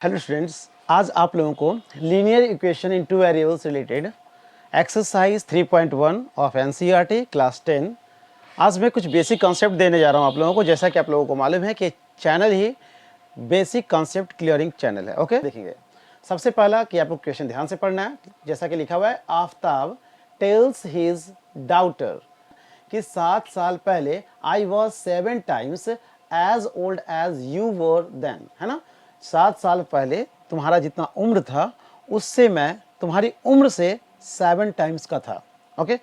Hello students, आज आप लोगों को linear equation in two variables related exercise 3.1 of NCERT class 10। आज मैं कुछ बेसिक कॉन्सेप्ट देने जा रहा हूं आप लोगों को। जैसा कि आप लोगों को मालूम है कि चैनल ही बेसिक कॉन्सेप्ट क्लियरिंग चैनल है। ओके, देखेंगे सबसे पहला कि आपको क्वेश्चन ध्यान से पढ़ना है। जैसा कि लिखा हुआ है, आफ्ताब टेल्स हिज डाउटर कि 7 साल पहले I was 7 times as old as you were then, है ना। 7 साल पहले तुम्हारा जितना उम्र था उससे मैं तुम्हारी उम्र से 7 टाइम्स का था। ओके,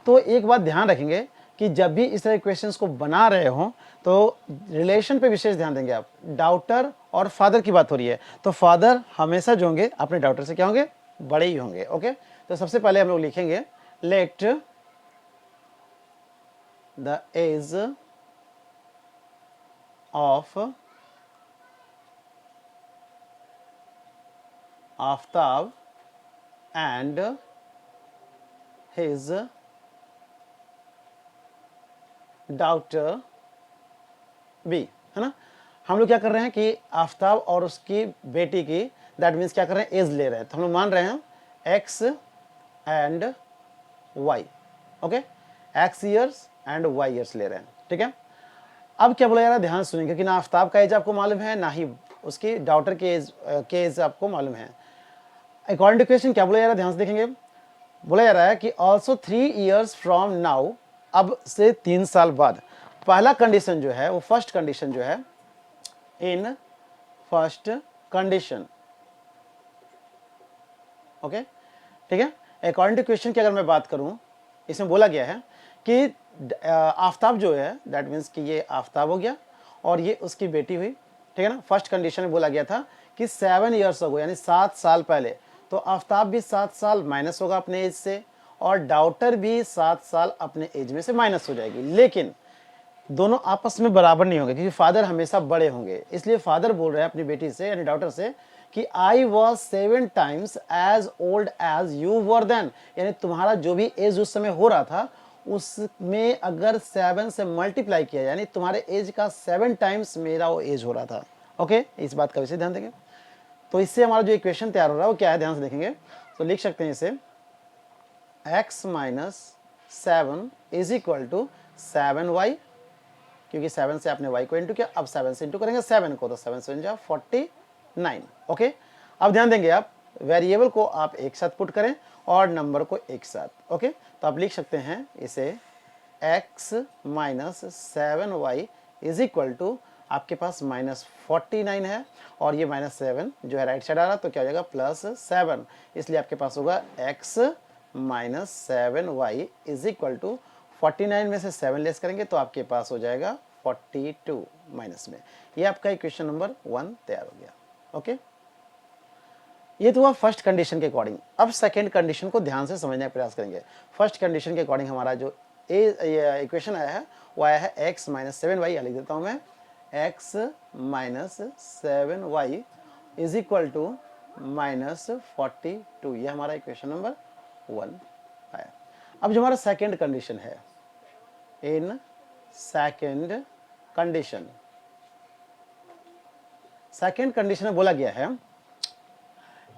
तो एक बात ध्यान रखेंगे कि जब भी इस तरह क्वेश्चंस को बना रहे हो तो रिलेशन पे विशेष ध्यान देंगे आप। डाउटर और फादर की बात हो रही है तो फादर हमेशा जो होंगे अपने डाउटर से क्या होंगे, बड़े ही होंगे। ओके, तो सबसे पहले हम लोग लिखेंगे let the age of Aftab and his daughter be, है ना। हम लोग क्या कर रहे हैं कि आफ्ताब और उसकी बेटी की, दैट मीन्स क्या कर रहे हैं, एज ले रहे हैं। तो हम लोग मान रहे हैं x and y. Okay, x years and y years ले रहे हैं, ठीक है। अब क्या बोला जा रहा है, ध्यान सुनिए, क्योंकि ना आफ्ताब का एज आपको मालूम है ना ही उसकी डॉटर के एज आपको मालूम है। अकॉर्डिंग टू क्वेश्चन क्या बोला जा रहा है, ध्यान से देखेंगे। बोला जा रहा है कि ऑल्सो 3 ईयर्स फ्रॉम नाउ, अब से 3 साल बाद। पहला कंडीशन जो है वो फर्स्ट कंडीशन जो है, इन फर्स्ट कंडीशन। ओके, ठीक है। अकॉर्डिंग टू क्वेश्चन की अगर मैं बात करूं, इसमें बोला गया है कि आफ्ताब जो है, दैट मीन्स कि ये आफ्ताब हो गया और ये उसकी बेटी हुई, ठीक है ना। फर्स्ट कंडीशन में बोला गया था कि 7 ईयर्स हो, यानी 7 साल पहले। तो आफ्ताब भी 7 साल माइनस होगा अपने एज से और डाउटर भी 7 साल अपने एज में से माइनस हो जाएगी। लेकिन दोनों आपस में बराबर नहीं होंगे क्योंकि फादर हमेशा बड़े होंगे। इसलिए फादर बोल रहे हैं अपनी बेटी से यानी डॉटर से कि I was 7 times as old as you were then, यानी तुम्हारा जो भी एज उस समय हो रहा था उसमें अगर 7 से मल्टीप्लाई किया यानी तुम्हारे एज का 7 टाइम्स मेरा वो एज हो रहा था। ओके, इस बात का विशेष ध्यान देंगे। तो इससे हमारा जो इक्वेशन तैयार हो रहा है वो क्या है, ध्यान से देखेंगे। तो लिख सकते हैं इसे x minus 7 is equal to 7y, क्योंकि 7 से आपने y को इंटू किया, अब 7 से इंटू करेंगे 7 को, तो 7 से 49। ओके, अब ध्यान देंगे आप, वेरिएबल को आप एक साथ पुट करें और नंबर को एक साथ। ओके, तो आप लिख सकते हैं इसे x minus 7y is equal to, आपके पास -49 है और ये -7 जो है राइट साइड आ रहा, तो क्या हो जाएगा +7, इसलिए आपके पास होगा x minus 7y is equal to 49 में से 7 लेस करेंगे तो आपके पास हो जाएगा 42 माइनस में। ये आपका इक्वेशन नंबर 1 तैयार हो गया। ओके, ये तो हुआ फर्स्ट कंडीशन के अकॉर्डिंग। अब सेकंड कंडीशन को ध्यान से समझने का प्रयास करेंगे। फर्स्ट कंडीशन के अकॉर्डिंग हमारा जो इक्वेशन आया है वो आया है x माइनस 7y, लिख देता हूं मैं, x minus 7y is equal to -42। ये हमारा इक्वेशन नंबर 1 आया। अब जो हमारा सेकंड कंडीशन है, in second condition, second condition में बोला गया है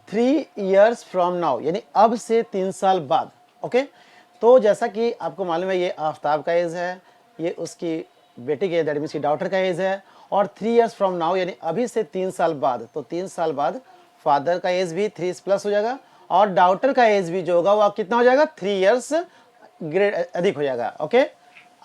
3 ईयर्स फ्रॉम नाउ, यानी अब से 3 साल बाद। ओके, तो जैसा कि आपको मालूम है ये आफ्ताब का एज है, ये उसकी बेटी के दैट मीन्स की डॉटर का एज है, और 3 ईयर्स फ्रॉम नाउ यानी अभी से 3 साल बाद, तो 3 साल बाद फादर का एज भी 3 प्लस हो जाएगा और डॉटर का एज भी जो होगा वो कितना हो जाएगा, 3 ईयर्स ग्रेड अधिक हो जाएगा। Okay,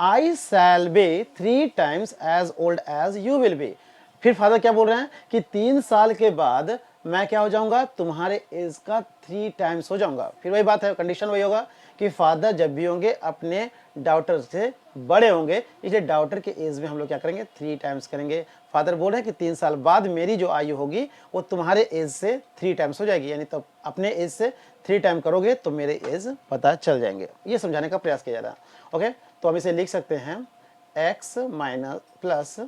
I shall be 3 times as old as you will be. फिर फादर क्या बोल रहे हैं कि 3 साल के बाद मैं क्या हो जाऊंगा, तुम्हारे एज का 3 टाइम्स हो जाऊंगा। फिर वही बात है, कंडीशन वही होगा कि फादर जब भी होंगे अपने डॉटर से बड़े होंगे, इसलिए डॉटर के एज में हम लोग क्या करेंगे, 3 टाइम्स करेंगे। फादर बोल रहे हैं कि 3 साल बाद मेरी जो आयु होगी वो तुम्हारे एज से 3 टाइम्स हो जाएगी, यानी तब अपने एज से 3 टाइम करोगे तो मेरे एज पता चल जाएंगे। ये समझाने का प्रयास किया जा रहा है। ओके, तो हम इसे लिख सकते हैं x minus plus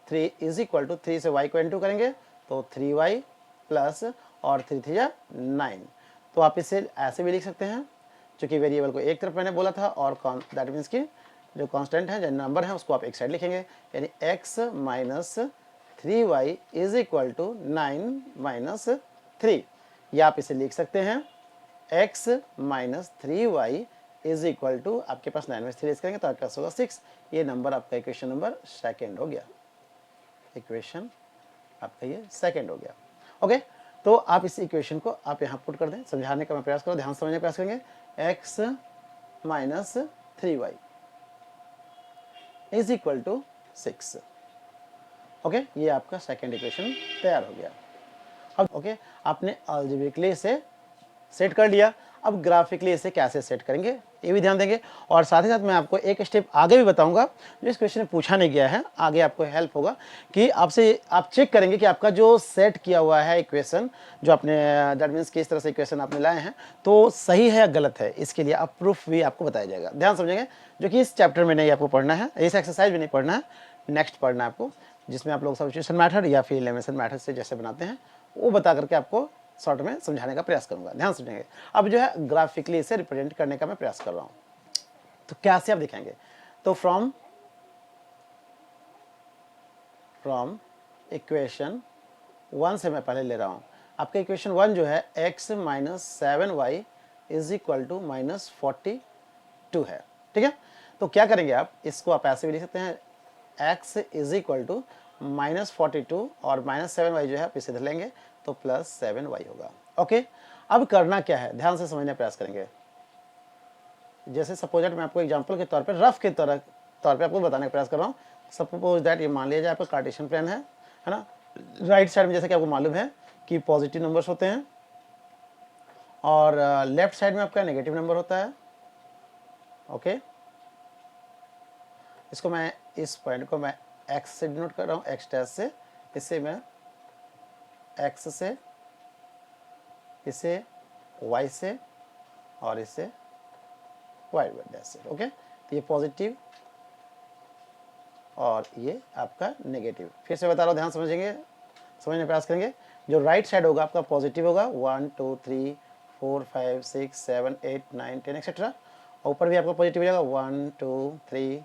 3 is equal to, 3 से y को इंटू करेंगे तो 3y प्लस और 3 3 जा 9। तो आप इसे ऐसे भी लिख सकते हैं, क्योंकि वेरिएबल को एक तरफ मैंने बोला था और दैट मीन्स कि जो कांस्टेंट है जो नंबर है उसको आप एक साइड लिखेंगे, यानी x minus 3y is equal to 9 minus 3, या आप इसे लिख सकते हैं x minus 3y is equal to, आपके पास 9 में 3 करेंगे तो आपके पास होगा 6। ये नंबर आपका इक्वेशन नंबर सेकेंड हो गया, इक्वेशन आपका ये सेकेंड हो गया। ओके, तो आप इस इक्वेशन को आप यहाँ पुट कर दें, समझाने का मैं प्रयास करूँ, ध्यान समझने का प्रयास करेंगे। x minus 3y is equal to 6। Okay, ये आपका सेकेंड इक्वेशन तैयार हो गया। अब ओके, आपने अलजेब्रिकली इसे सेट कर लिया, अब ग्राफिकली इसे कैसे सेट करेंगे ये भी ध्यान देंगे, और साथ ही साथ मैं आपको एक स्टेप आगे भी बताऊंगा जो इस क्वेश्चन में पूछा नहीं गया है, आगे आपको हेल्प होगा कि आपसे आप चेक करेंगे कि आपका जो सेट किया हुआ है इक्वेशन, जो आपने दैट मीन्स कि इस तरह से इक्वेशन आपने लाए हैं तो सही है या गलत है, इसके लिए आप प्रूफ भी आपको बताया जाएगा। ध्यान समझेंगे, जो कि इस चैप्टर में नहीं आपको पढ़ना है, इस एक्सरसाइज में नहीं पढ़ना है, नेक्स्ट पढ़ना है आपको, जिसमें आप लोग सब्स्टिट्यूशन मेथड या फिर एलिमिनेशन मेथड से जैसे बनाते हैं वो बता करके आपको शॉर्ट में समझाने का प्रयास करूंगा। ध्यान समझेंगे, अब जो है ग्राफिकली इसे रिप्रेजेंट करने का मैं प्रयास कर रहा हूं, तो कैसे आप दिखाएंगे, तो फ्रॉम इक्वेशन 1 से मैं पहले ले रहा हूं, आपका इक्वेशन 1 जो है x minus 7y is equal to minus 42 है, ठीक है। तो क्या करेंगे आप, इसको आप ऐसे भी लिख सकते हैं, x is equal to minus 42 और माइनस 7y जो है आप इसे इधर लेंगे तो प्लस 7y होगा। ओके, अब करना क्या है, ध्यान से समझने का प्रयास करेंगे। जैसे सपोज दैट मैं आपको एग्जांपल के तौर पे रफ के तौर पे आपको बताने का प्रयास कर रहा हूँ। सपोज दैट ये मान लिया जाए आपका कार्टेशियन प्लेन है ना, राइट साइड में जैसे कि आपको मालूम है कि पॉजिटिव नंबर्स होते हैं और लेफ्ट साइड में आपका नेगेटिव नंबर होता है। ओके, इसको मैं, इस पॉइंट को मैं x से डिनोट कर रहा हूँ, x डैश से, इसे मैं x से, इसे y से और इसे y डैश से। ओके, तो ये पॉजिटिव और ये आपका नेगेटिव। फिर से बता रहा हूँ, ध्यान समझेंगे, समझने का प्रयास करेंगे। जो राइट साइड होगा आपका पॉजिटिव होगा, 1 2 3 4 5 6 7 8 9 10 एक्सेट्रा। ऊपर भी आपका पॉजिटिव हो जाएगा, 1 2 3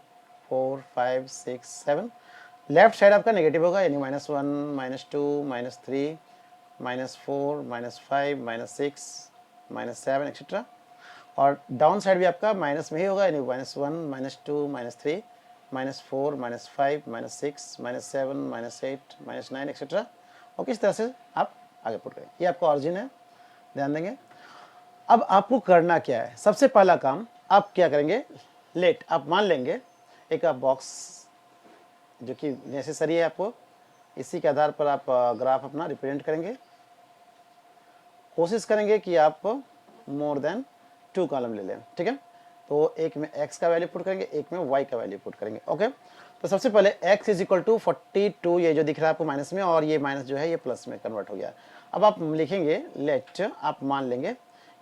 4 5 6 7। लेफ्ट साइड आपका नेगेटिव होगा, यानी -1 -2 -3 -4 -5 -6 -7 एक्सेट्रा। और डाउन साइड भी आपका माइनस में ही होगा, यानी -1 -2 -3 -4 -5 -6 -7 -8 -9 एक्सेट्रा। और इस तरह से आप आगे पुट करें, ये आपका ऑरिजिन है, ध्यान देंगे। अब आपको करना क्या है, सबसे पहला काम आप क्या करेंगे, लेट आप मान लेंगे एक आप बॉक्स जो कि नेसेसरी है आपको, इसी के आधार पर आप ग्राफ अपना रिप्रेजेंट करेंगे। कोशिश करेंगे कि आप मोर देन 2 कॉलम ले लें, ठीक है। तो एक में x का वैल्यू पुट करेंगे, एक में y का वैल्यू पुट करेंगे। ओके, तो सबसे पहले x इज इक्वल टू 42, ये जो दिख रहा है आपको माइनस में, और ये माइनस जो है ये प्लस में कन्वर्ट हो गया। अब आप लिखेंगे लेट, आप मान लेंगे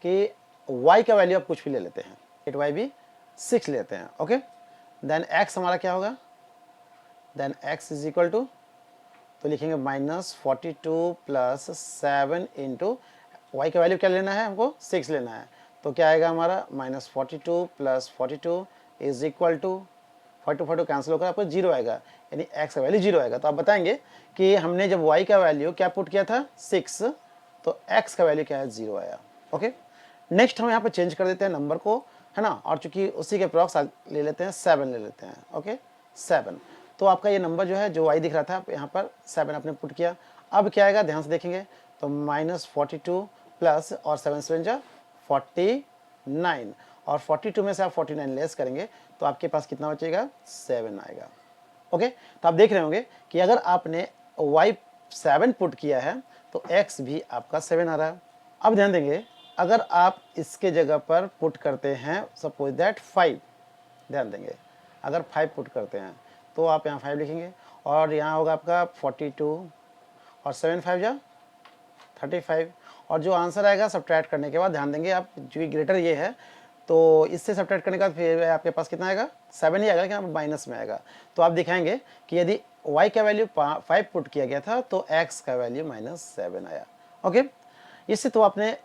कि y का वैल्यू आप कुछ भी ले लेते हैं, लेट y भी 6 लेते हैं। ओके, देन x हमारा क्या होगा, then x is equal to, तो लिखेंगे -42 प्लस 7 इंटू y का वैल्यू क्या लेना है हमको, 6 लेना है। तो क्या आएगा हमारा, -42 plus 42 is equal to, 42 cancel होकर आपको 0 आएगा, यानी x का वैल्यू 0 आएगा। तो आप बताएंगे कि हमने जब y का वैल्यू क्या पुट किया था 6, तो x का वैल्यू क्या है, 0 आया। ओके, नेक्स्ट हम यहाँ पर चेंज कर देते हैं नंबर को, है ना, और चूंकि उसी के प्रॉक्स ले लेते हैं 7 ले लेते हैं। ओके, 7, तो आपका ये नंबर जो है, जो y दिख रहा था यहाँ पर 7 आपने पुट किया। अब क्या आएगा, ध्यान से देखेंगे, तो -42 प्लस और 7 7 जा 49, और 42 में से आप 49 लेस करेंगे तो आपके पास कितना बचेगा, 7 आएगा। ओके, तो आप देख रहे होंगे कि अगर आपने y 7 पुट किया है तो x भी आपका 7 आ रहा है। अब ध्यान देंगे, अगर आप इसके जगह पर पुट करते हैं सपोज दैट 5, ध्यान देंगे अगर 5 पुट करते हैं तो आप यहाँ 5 लिखेंगे, और यहाँ होगा आपका 42 और 7 5 जा 35, और जो आंसर आएगा सब्ट्रैक्ट करने के बाद, ध्यान देंगे आप, जो ग्रेटर ये है तो इससे सब्ट्रैक्ट करने के बाद फिर आपके पास कितना आएगा, 7 ही आएगा, लेकिन आप माइनस में आएगा। तो आप दिखाएंगे कि यदि y का वैल्यू 5 पुट किया गया था तो x का वैल्यू -7 आया। ओके, इससे तो आपने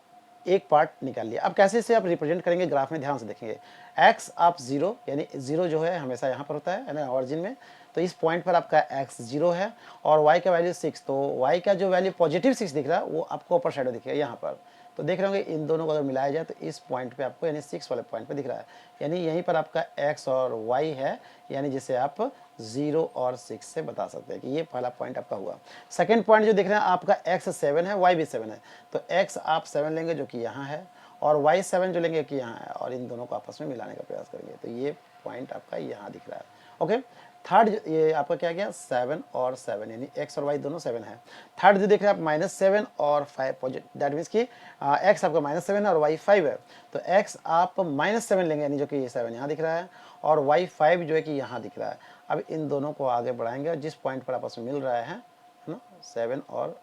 एक पार्ट निकाल लिया। अब कैसे इसे आप रिप्रेजेंट करेंगे ग्राफ में, ध्यान से देखेंगे। x आप 0 यानी 0 जो है हमेशा यहाँ पर होता है ना ऑरिजिन में, तो इस पॉइंट पर आपका x 0 है और y का वैल्यू 6, तो y का जो वैल्यू पॉजिटिव 6 दिख रहा है वो आपको अपर साइड में दिखेगा यहाँ पर। तो देख रहे होंगे इन दोनों को अगर मिलाया जाए तो इस पॉइंट पे आपको यानी 6 वाले पॉइंट पे दिख रहा है, यानी यहीं पर आपका x और y है, यानी जिसे आप 0 और 6 से बता सकते हैं कि ये पहला पॉइंट आपका हुआ। सेकंड पॉइंट जो दिख रहा है आपका x 7 है, y भी 7 है, तो x आप 7 लेंगे जो कि यहाँ है और y 7 जो लेंगे कि यहाँ है और इन दोनों को आपस में मिलाने का प्रयास करेंगे, तो ये पॉइंट आपका यहाँ दिख रहा है। ओके, थर्ड ये आपका क्या गया 7 और 7, यानी x और y दोनों 7 है। थर्ड जो देख रहे हैं आप -7 और 5 पॉजिटिव, दैट मीन्स कि x आपका -7 है और y 5 है, तो x आप -7 लेंगे यानी जो कि ये 7 यहाँ दिख रहा है और y 5 जो है कि यहाँ दिख रहा है। अब इन दोनों को आगे बढ़ाएंगे और जिस पॉइंट पर आपस में मिल रहा है ना 7 और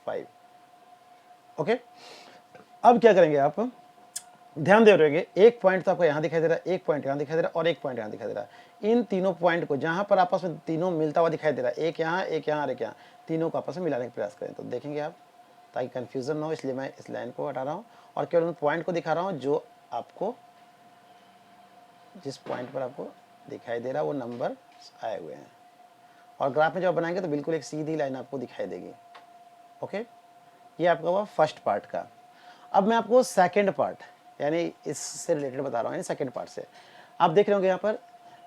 5। ओके, अब क्या करेंगे आप ध्यान दे रहेंगे, एक पॉइंट तो आपको यहाँ दिखाई दे रहा है, एक पॉइंट यहाँ दिखाई दे रहा है और एक पॉइंट यहाँ दिखाई दे रहा है। इन तीनों पॉइंट को जहाँ पर आपस में तीनों मिलता हुआ दिखाई दे रहा है, एक यहाँ एक यहाँ और एक यहाँ, तीनों को आपस में मिलाने का प्रयास करें। तो देखेंगे आप, ताकि कन्फ्यूजन ना हो इसलिए मैं इस लाइन को हटा रहा हूँ और केवल उन पॉइंट को दिखा रहा हूँ जो आपको जिस पॉइंट पर आपको दिखाई दे रहा है वो नंबर आए हुए हैं। और ग्राफ में जब बनाएंगे तो बिल्कुल एक सीधी लाइन आपको दिखाई देगी। ओके, ये आपका हुआ फर्स्ट पार्ट का। अब मैं आपको सेकंड पार्ट यानी इससे रिलेटेड बता रहा हूँ, यानी सेकंड पार्ट से आप देख रहे होंगे यहाँ पर।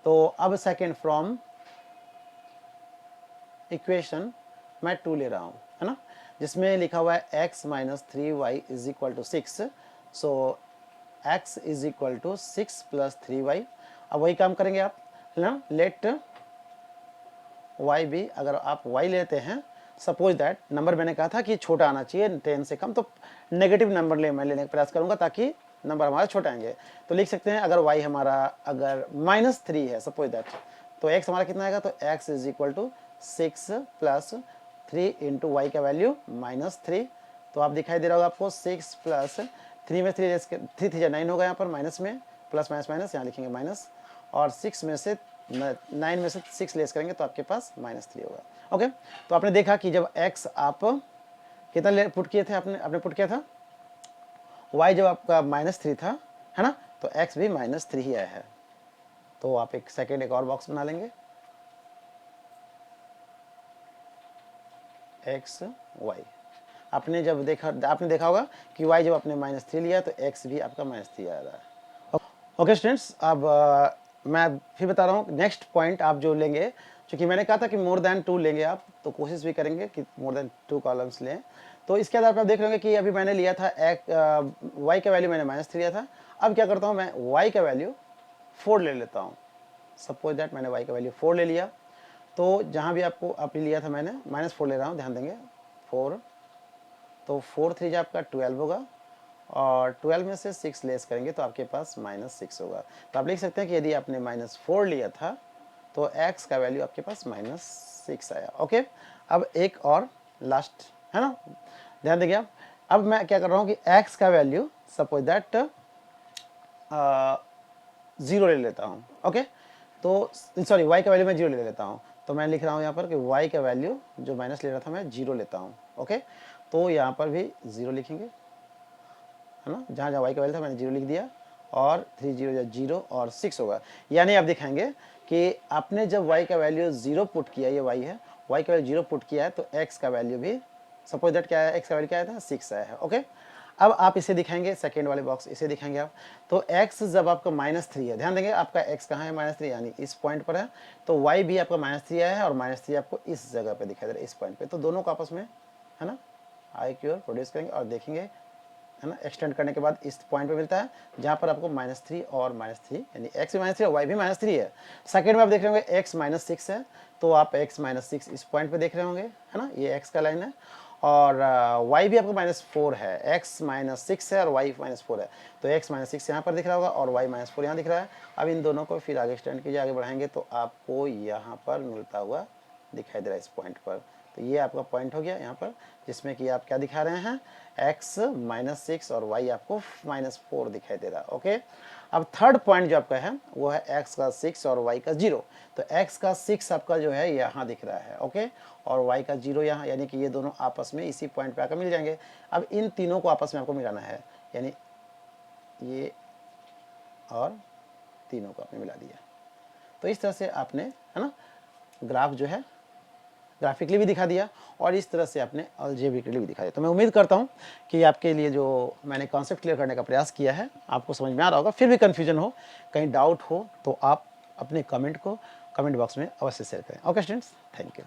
तो अब सेकंड फ्रॉम इक्वेशन मैं 2 ले रहा हूँ, है ना, जिसमें लिखा हुआ है x - 3y = 6, सो x = 6 + 3y। अब वही काम करेंगे आप, है ना, लेट y भी, अगर आप y लेते हैं, सपोज दैट नंबर मैंने कहा था कि छोटा आना चाहिए 10 से कम, तो नेगेटिव नंबर मैं लेने का प्रयास करूंगा ताकि नंबर हमारा छोटा आएंगे। तो लिख सकते हैं अगर y हमारा अगर -3 है सपोज दैट, तो x हमारा कितना आएगा, तो x = 6 + 3 × y का वैल्यू -3। तो आप दिखाई दे रहा होगा आपको 6 + 3 में 3 3 9 होगा, यहाँ पर माइनस में प्लस माइनस माइनस यहाँ लिखेंगे माइनस, और 6 में से 9 में से 6 लेस करेंगे तो आपके पास -3 होगा। ओके, तो आपने देखा कि जब x आप कितना पुट किए थे, आपने पुट किया था y जब आपका -3 था, है ना, तो x भी -3 ही आया है। तो आप एक सेकेंड एक और बॉक्स बना लेंगे, x y। आपने देखा होगा कि y जब आपने -3 लिया तो x भी आपका -3 आ रहा है। ओके स्टूडेंट्स, अब मैं फिर बता रहा हूँ नेक्स्ट पॉइंट आप जो लेंगे, क्योंकि मैंने कहा था कि मोर देन 2 लेंगे आप, तो कोशिश भी करेंगे कि मोर देन 2 कॉलम्स लें। तो इसके आधार पर आप देख रहे होंगे कि अभी मैंने लिया था y का वैल्यू मैंने -3 लिया था। अब क्या करता हूँ मैं y का वैल्यू 4 ले लेता हूँ। सपोज दैट मैंने y का वैल्यू 4 ले लिया, तो जहाँ भी आपने लिया था मैंने -4 ले रहा हूँ, ध्यान देंगे 4, तो 4 3 जो आपका 12 होगा और 12 में से 6 लेस करेंगे तो आपके पास -6 होगा। तो आप लिख सकते हैं कि यदि आपने -4 लिया था तो x का वैल्यू आपके पास -6 आया। ओके, अब एक और लास्ट, है ना, ध्यान देंगे आप। अब मैं क्या कर रहा हूँ कि x का वैल्यू सपोज दैट 0 ले लेता हूँ। ओके, तो सॉरी y का वैल्यू मैं 0 ले लेता हूँ, तो मैं लिख रहा हूँ यहाँ पर कि y का वैल्यू जो माइनस ले रहा था मैं 0 लेता हूँ। ओके, तो यहाँ पर भी 0 लिखेंगे, है ना, जहाँ जहाँ y का वैल्यू था मैंने 0 लिख दिया और 3 0 0 और 6 होगा। यानी आप दिखाएंगे कि आपने जब y का वैल्यू 0 पुट किया, ये y है, y का वैल्यू 0 पुट किया है तो x का वैल्यू भी सपोज दैट क्या है, x का वैल्यू क्या आया था 6 आया है। ओके, अब आप इसे दिखाएंगे, सेकेंड वाले बॉक्स इसे दिखाएंगे आप, तो x जब आपका -3 है, ध्यान देंगे आपका x कहाँ है -3 यानी इस पॉइंट पर है, तो y भी आपका -3 आया है और -3 आपको इस जगह पे दिखाई दे रहा है, इस पॉइंट पे। तो दोनों को आपस में, है ना, आई की ओर प्रोड्यूस करेंगे और देखेंगे, है ना, एक्सटेंड करने के बाद इस पॉइंट पे मिलता है जहाँ पर आपको -3 और -3 यानी x भी -3 और y भी -3 है। सेकेंड में आप देख रहे होंगे x -6 है, तो आप x -6 इस पॉइंट पे देख रहे होंगे, है ना, ये x का लाइन है, और y भी आपको -4 है, x -6 है और y -4 है, तो x -6 यहाँ पर दिख रहा होगा और y -4 यहाँ दिख रहा है। अब इन दोनों को फिर आगे एक्सटेंड कीजिए, आगे बढ़ाएंगे तो आपको यहाँ पर मिलता हुआ दिखाई दे रहा है इस पॉइंट पर। तो ये आपका पॉइंट हो गया यहाँ पर, जिसमें कि आप क्या दिखा रहे हैं, x -6 और y आपको -4 दिखाई दे रहा है। ओके, अब थर्ड पॉइंट जो आपका है वो है x का 6 और y का 0। तो x का 6 आपका जो है यहाँ दिख रहा है, ओके, और y का 0 यहाँ, यानी कि ये दोनों आपस में इसी पॉइंट पे आकर मिल जाएंगे। अब इन तीनों को आपस में आपको मिलाना है, यानी ये और तीनों को आपने मिला दिया। तो इस तरह से आपने, है ना, ग्राफ जो है ग्राफिकली भी दिखा दिया और इस तरह से आपने अलजेब्रिकली भी दिखा दिया। तो मैं उम्मीद करता हूँ कि आपके लिए जो मैंने कॉन्सेप्ट क्लियर करने का प्रयास किया है आपको समझ में आ रहा होगा। फिर भी कन्फ्यूजन हो, कहीं डाउट हो तो आप अपने कमेंट को कमेंट बॉक्स में अवश्य शेयर करें। Okay students, thank you.